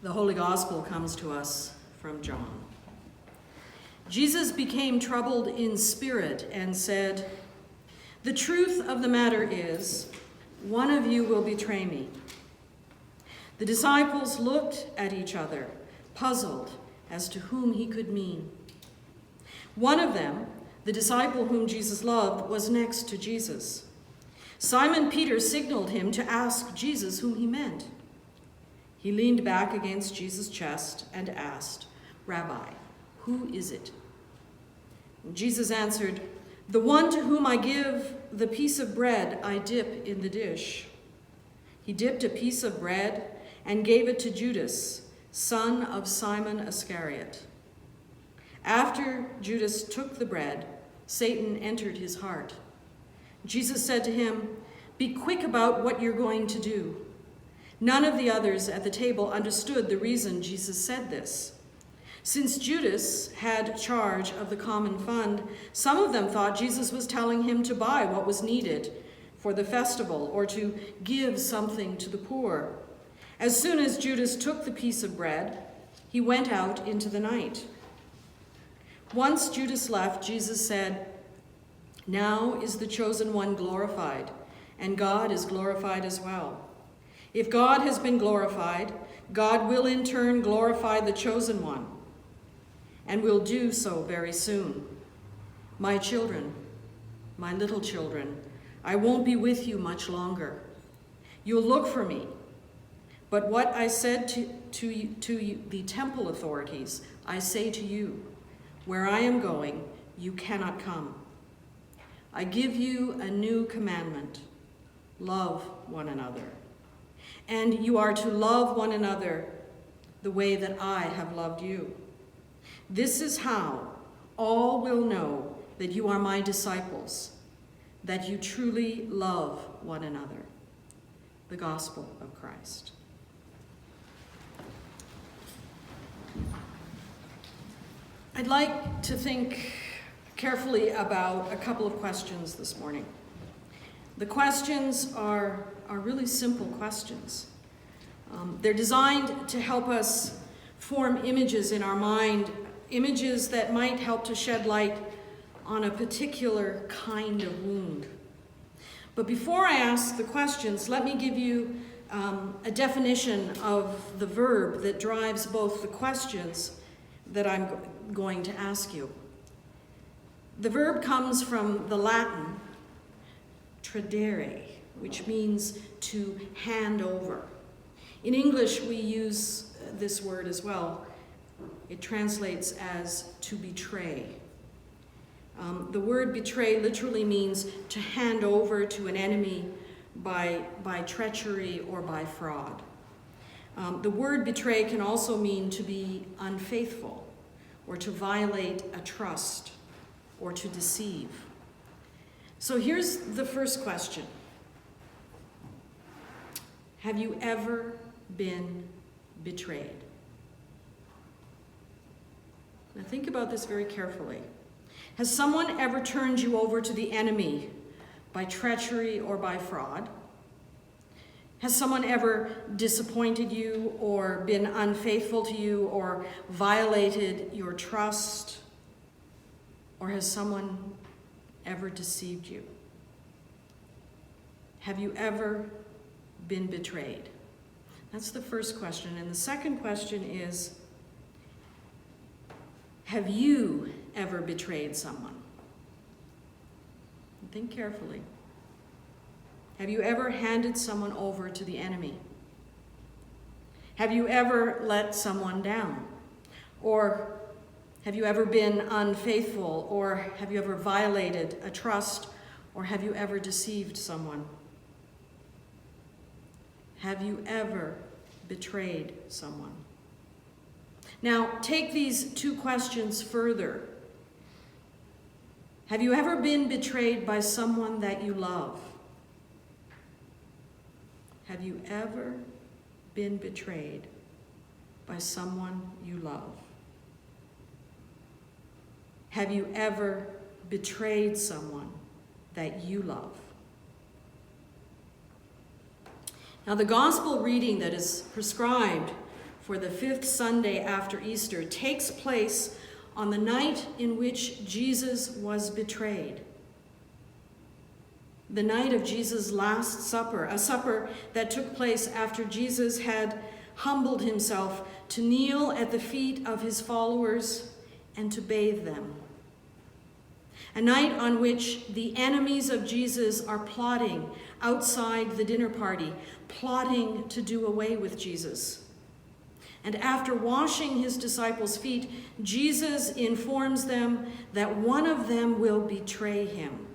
The Holy Gospel comes to us from John. Jesus became troubled in spirit and said, "The truth of the matter is, one of you will betray me." The disciples looked at each other, puzzled as to whom he could mean. One of them, the disciple whom Jesus loved, was next to Jesus. Simon Peter signaled him to ask Jesus whom he meant. He leaned back against Jesus' chest and asked, "Rabbi, who is it?" Jesus answered, "The one to whom I give the piece of bread I dip in the dish." He dipped a piece of bread and gave it to Judas, son of Simon Iscariot. After Judas took the bread, Satan entered his heart. Jesus said to him, "Be quick about what you're going to do." None of the others at the table understood the reason Jesus said this. Since Judas had charge of the common fund, some of them thought Jesus was telling him to buy what was needed for the festival or to give something to the poor. As soon as Judas took the piece of bread, he went out into the night. Once Judas left, Jesus said, "Now is the chosen one glorified, and God is glorified as well. If God has been glorified, God will in turn glorify the chosen one, and will do so very soon. My children, my little children, I won't be with you much longer. You'll look for me. But what I said to you, the temple authorities, I say to you, where I am going, you cannot come. I give you a new commandment. Love one another. And you are to love one another the way that I have loved you. This is how all will know that you are my disciples, that you truly love one another." The Gospel of Christ. I'd like to think carefully about a couple of questions this morning. The questions are really simple questions. They're designed to help us form images in our mind, images that might help to shed light on a particular kind of wound. But before I ask the questions, let me give you a definition of the verb that drives both the questions that I'm going to ask you. The verb comes from the Latin tradere, which means to hand over. In English, we use this word as well. It translates as to betray. The word betray literally means to hand over to an enemy by treachery or by fraud. The word betray can also mean to be unfaithful or to violate a trust or to deceive. So here's the first question. Have you ever been betrayed? Now think about this very carefully. Has someone ever turned you over to the enemy by treachery or by fraud? Has someone ever disappointed you or been unfaithful to you or violated your trust? Or has someone ever deceived you? Have you ever been betrayed? That's the first question. And the second question is, have you ever betrayed someone? Think carefully. Have you ever handed someone over to the enemy? Have you ever let someone down? Or have you ever been unfaithful? Or have you ever violated a trust? Or have you ever deceived someone? Have you ever betrayed someone? Now, take these two questions further. Have you ever been betrayed by someone that you love? Have you ever been betrayed by someone you love? Have you ever betrayed someone that you love? Now, the gospel reading that is prescribed for the 5th Sunday after Easter takes place on the night in which Jesus was betrayed. The night of Jesus' Last Supper, a supper that took place after Jesus had humbled himself to kneel at the feet of his followers and to bathe them. A night on which the enemies of Jesus are plotting outside the dinner party, plotting to do away with Jesus. And after washing his disciples' feet, Jesus informs them that one of them will betray him.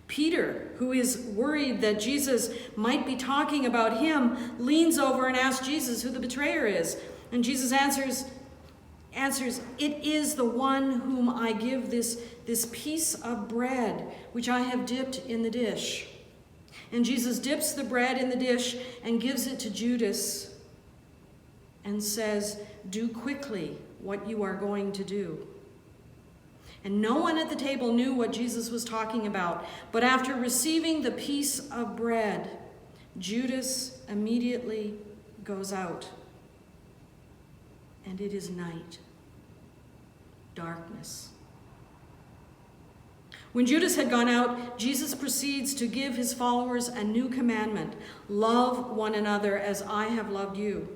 Peter, who is worried that Jesus might be talking about him, leans over and asks Jesus who the betrayer is. And Jesus answers, "It is the one whom I give this piece of bread, which I have dipped in the dish." And Jesus dips the bread in the dish and gives it to Judas and says, "Do quickly what you are going to do." And no one at the table knew what Jesus was talking about. But after receiving the piece of bread, Judas immediately goes out. And it is night, darkness. When Judas had gone out, Jesus proceeds to give his followers a new commandment: love one another as I have loved you.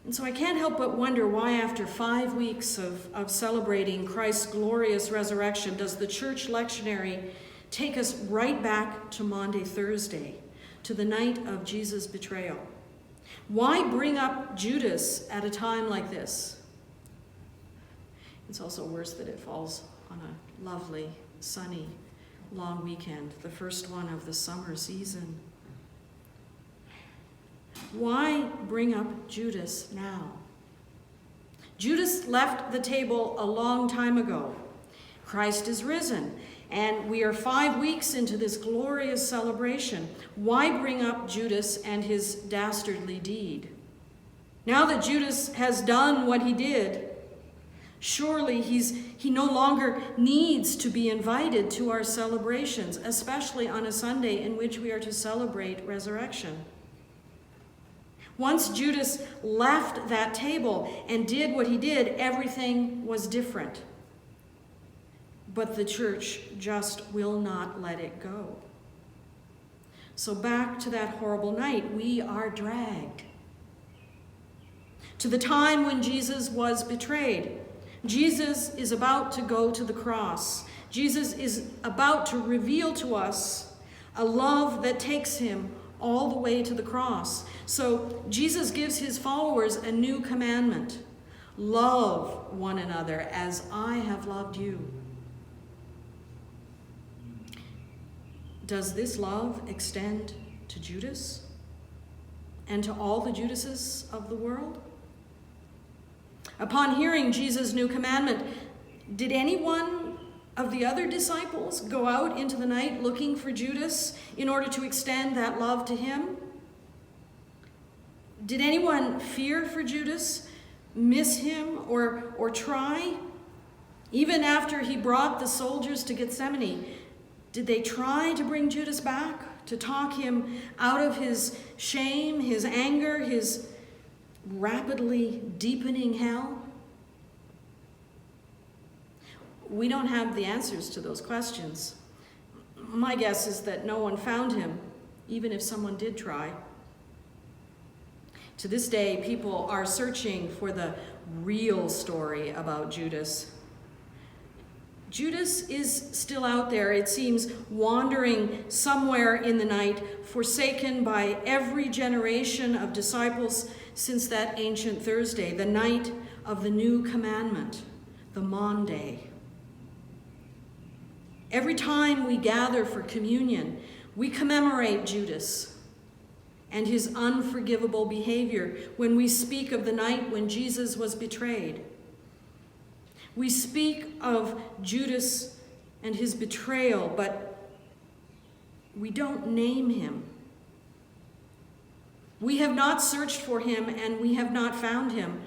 And so I can't help but wonder why, after 5 weeks of celebrating Christ's glorious resurrection, does the church lectionary take us right back to Maundy Thursday, to the night of Jesus' betrayal? Why bring up Judas at a time like this? It's also worse that it falls on a lovely, sunny, long weekend, the first one of the summer season. Why bring up Judas now? Judas left the table a long time ago. Christ is risen, and we are 5 weeks into this glorious celebration. Why bring up Judas and his dastardly deed? Now that Judas has done what he did, surely he no longer needs to be invited to our celebrations, especially on a Sunday in which we are to celebrate resurrection. Once Judas left that table and did what he did, everything was different. But the church just will not let it go. So back to that horrible night, we are dragged to the time when Jesus was betrayed. Jesus is about to go to the cross. Jesus is about to reveal to us a love that takes him all the way to the cross. So Jesus gives his followers a new commandment: love one another as I have loved you. Does this love extend to Judas and to all the Judases of the world? Upon hearing Jesus' new commandment, did anyone of the other disciples go out into the night looking for Judas in order to extend that love to him? Did anyone fear for Judas, miss him, or try? Even after he brought the soldiers to Gethsemane, did they try to bring Judas back, to talk him out of his shame, his anger, his rapidly deepening hell? We don't have the answers to those questions. My guess is that no one found him, even if someone did try. To this day, people are searching for the real story about Judas. Judas is still out there, it seems, wandering somewhere in the night, forsaken by every generation of disciples since that ancient Thursday, the night of the new commandment, the Maundy. Every time we gather for communion, we commemorate Judas and his unforgivable behavior when we speak of the night when Jesus was betrayed. We speak of Judas and his betrayal, but we don't name him. We have not searched for him and we have not found him.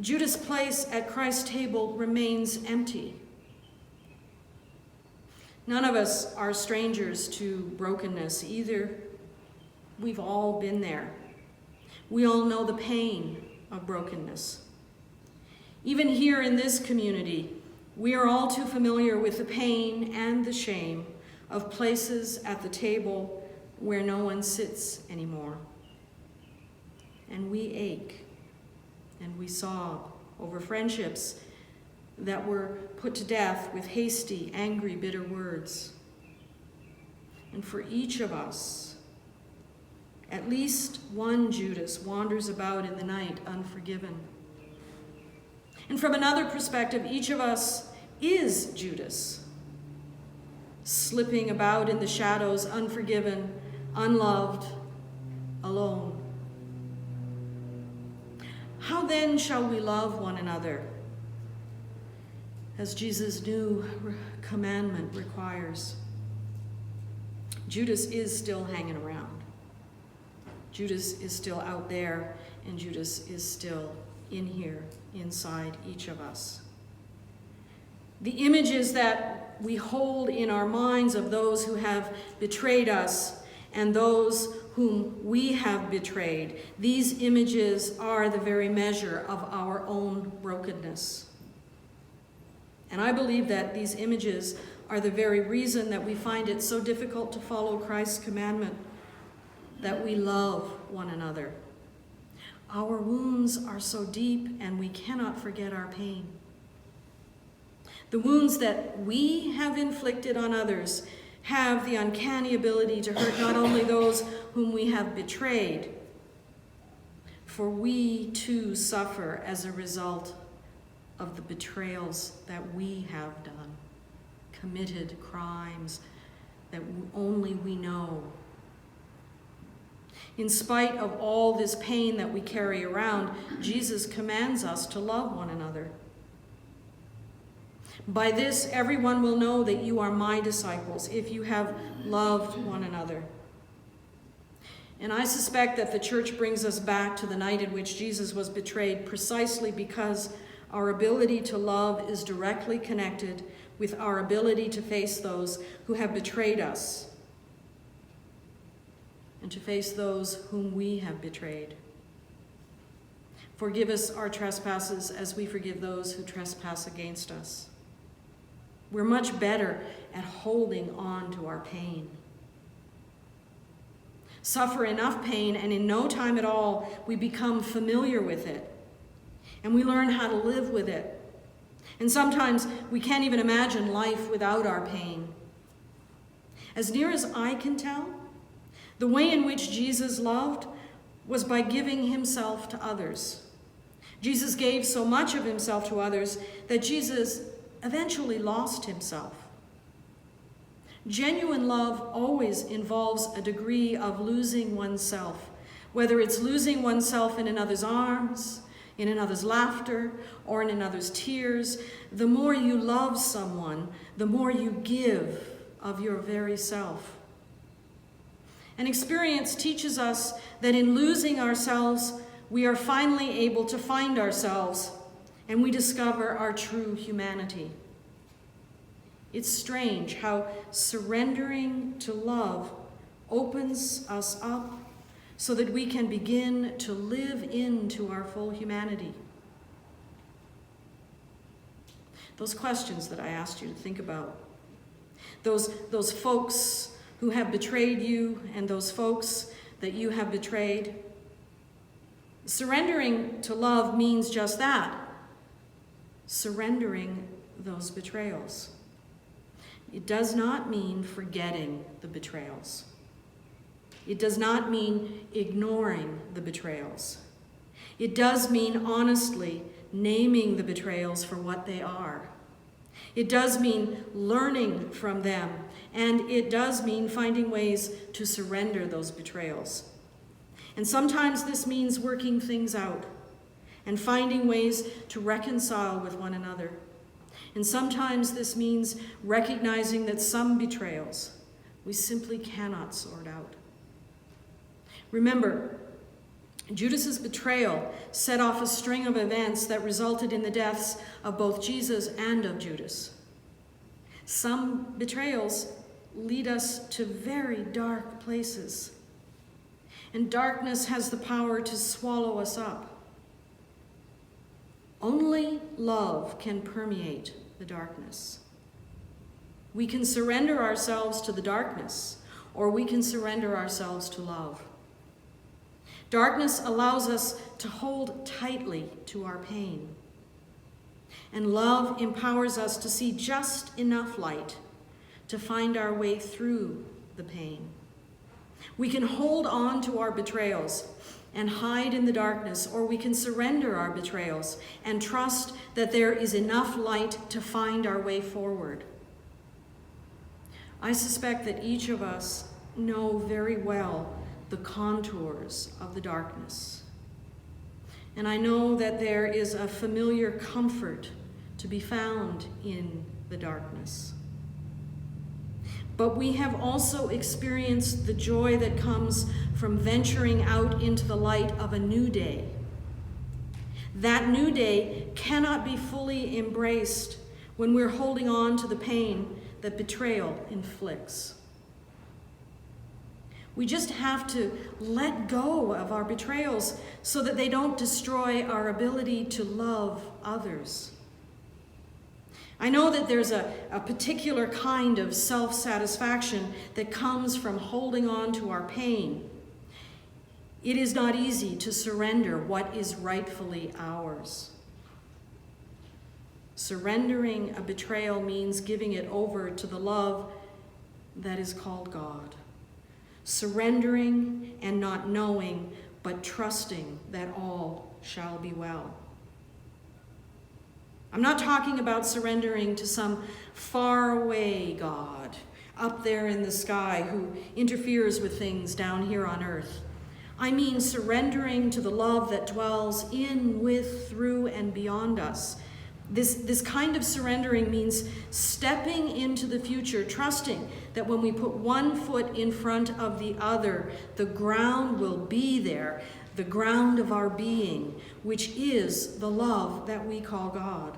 Judas' place at Christ's table remains empty. None of us are strangers to brokenness either. We've all been there. We all know the pain of brokenness. Even here in this community, we are all too familiar with the pain and the shame of places at the table where no one sits anymore. And we ache and we sob over friendships that were put to death with hasty, angry, bitter words. And for each of us, at least one Judas wanders about in the night unforgiven. And from another perspective, each of us is Judas, slipping about in the shadows, unforgiven, unloved, alone. How then shall we love one another, as Jesus' new commandment requires? Judas is still hanging around. Judas is still out there, and Judas is still in here, inside each of us. The images that we hold in our minds of those who have betrayed us and those whom we have betrayed, these images are the very measure of our own brokenness. And I believe that these images are the very reason that we find it so difficult to follow Christ's commandment that we love one another. Our wounds are so deep and we cannot forget our pain. The wounds that we have inflicted on others have the uncanny ability to hurt not only those whom we have betrayed, for we too suffer as a result of the betrayals that we have done, committed crimes that only we know. In spite of all this pain that we carry around, Jesus commands us to love one another. By this, everyone will know that you are my disciples, if you have loved one another. And I suspect that the church brings us back to the night in which Jesus was betrayed precisely because our ability to love is directly connected with our ability to face those who have betrayed us and to face those whom we have betrayed. Forgive us our trespasses as we forgive those who trespass against us. We're much better at holding on to our pain. Suffer enough pain, and in no time at all, we become familiar with it. And we learn how to live with it. And sometimes we can't even imagine life without our pain. As near as I can tell, the way in which Jesus loved was by giving himself to others. Jesus gave so much of himself to others that Jesus eventually lost himself. Genuine love always involves a degree of losing oneself, whether it's losing oneself in another's arms, in another's laughter, or in another's tears. The more you love someone, the more you give of your very self. And experience teaches us that in losing ourselves, we are finally able to find ourselves, and we discover our true humanity. It's strange how surrendering to love opens us up so that we can begin to live into our full humanity. Those questions that I asked you to think about, those folks who have betrayed you and those folks that you have betrayed. Surrendering to love means just that, surrendering those betrayals. It does not mean forgetting the betrayals. It does not mean ignoring the betrayals. It does mean honestly naming the betrayals for what they are. It does mean learning from them, and it does mean finding ways to surrender those betrayals. And sometimes this means working things out and finding ways to reconcile with one another. And sometimes this means recognizing that some betrayals we simply cannot sort out. Remember, Judas's betrayal set off a string of events that resulted in the deaths of both Jesus and of Judas. Some betrayals lead us to very dark places. and darkness has the power to swallow us up. Only love can permeate the darkness. We can surrender ourselves to the darkness, or we can surrender ourselves to love. Darkness allows us to hold tightly to our pain, and love empowers us to see just enough light to find our way through the pain. We can hold on to our betrayals and hide in the darkness, or we can surrender our betrayals and trust that there is enough light to find our way forward. I suspect that each of us know very well the contours of the darkness. And I know that there is a familiar comfort to be found in the darkness. But we have also experienced the joy that comes from venturing out into the light of a new day. That new day cannot be fully embraced when we're holding on to the pain that betrayal inflicts. We just have to let go of our betrayals so that they don't destroy our ability to love others. I know that there's a particular kind of self-satisfaction that comes from holding on to our pain. It is not easy to surrender what is rightfully ours. Surrendering a betrayal means giving it over to the love that is called God. Surrendering and not knowing, but trusting that all shall be well. I'm not talking about surrendering to some faraway God up there in the sky who interferes with things down here on earth. I mean surrendering to the love that dwells in, with, through, and beyond us. This kind of surrendering means stepping into the future, trusting that when we put one foot in front of the other, the ground will be there, the ground of our being, which is the love that we call God.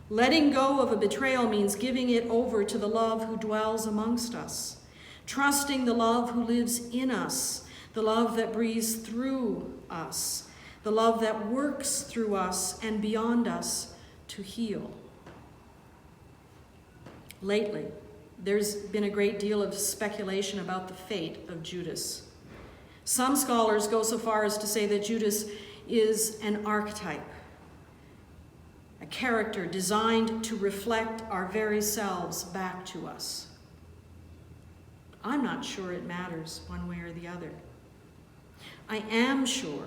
Letting go of a betrayal means giving it over to the love who dwells amongst us, trusting the love who lives in us, the love that breathes through us, the love that works through us and beyond us to heal. Lately, there's been a great deal of speculation about the fate of Judas. Some scholars go so far as to say that Judas is an archetype, a character designed to reflect our very selves back to us. I'm not sure it matters one way or the other. I am sure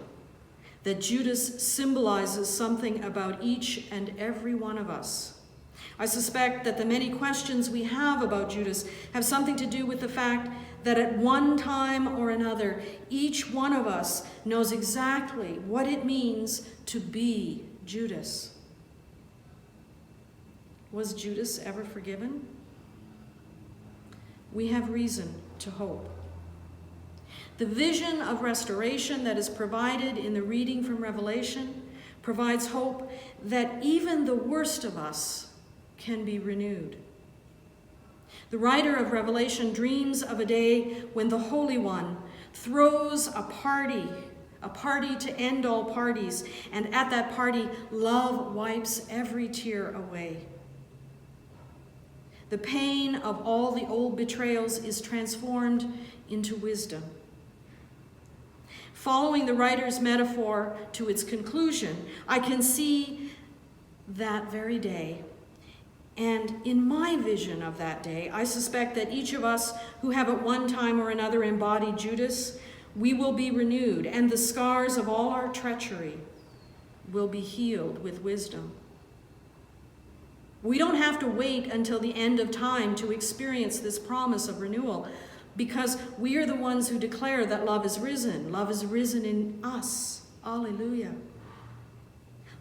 that Judas symbolizes something about each and every one of us. I suspect that the many questions we have about Judas have something to do with the fact that at one time or another, each one of us knows exactly what it means to be Judas. Was Judas ever forgiven? We have reason to hope. The vision of restoration that is provided in the reading from Revelation provides hope that even the worst of us can be renewed. The writer of Revelation dreams of a day when the Holy One throws a party to end all parties, and at that party, love wipes every tear away. The pain of all the old betrayals is transformed into wisdom. Following the writer's metaphor to its conclusion, I can see that very day. And in my vision of that day, I suspect that each of us who have at one time or another embodied Judas, we will be renewed, and the scars of all our treachery will be healed with wisdom. We don't have to wait until the end of time to experience this promise of renewal, because we are the ones who declare that love is risen. Love is risen in us. Alleluia.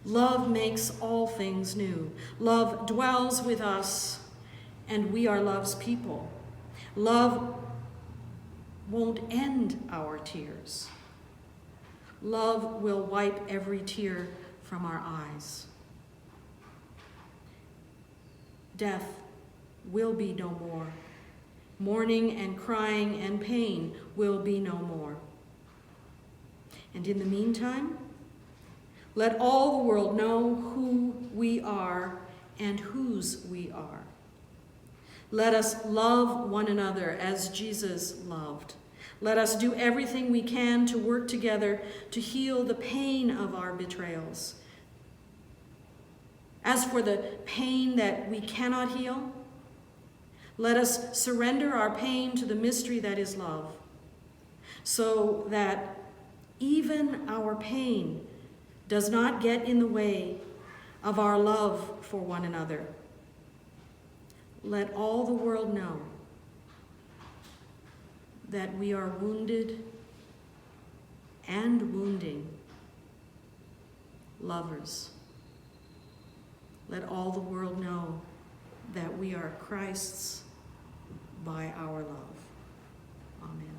Love makes all things new. Love dwells with us, and we are love's people. Love won't end our tears. Love will wipe every tear from our eyes. Death will be no more. Mourning and crying and pain will be no more. And in the meantime, let all the world know who we are and whose we are. Let us love one another as Jesus loved. Let us do everything we can to work together to heal the pain of our betrayals. As for the pain that we cannot heal, let us surrender our pain to the mystery that is love, so that even our pain does not get in the way of our love for one another. Let all the world know that we are wounded and wounding lovers. Let all the world know that we are Christ's by our love. Amen.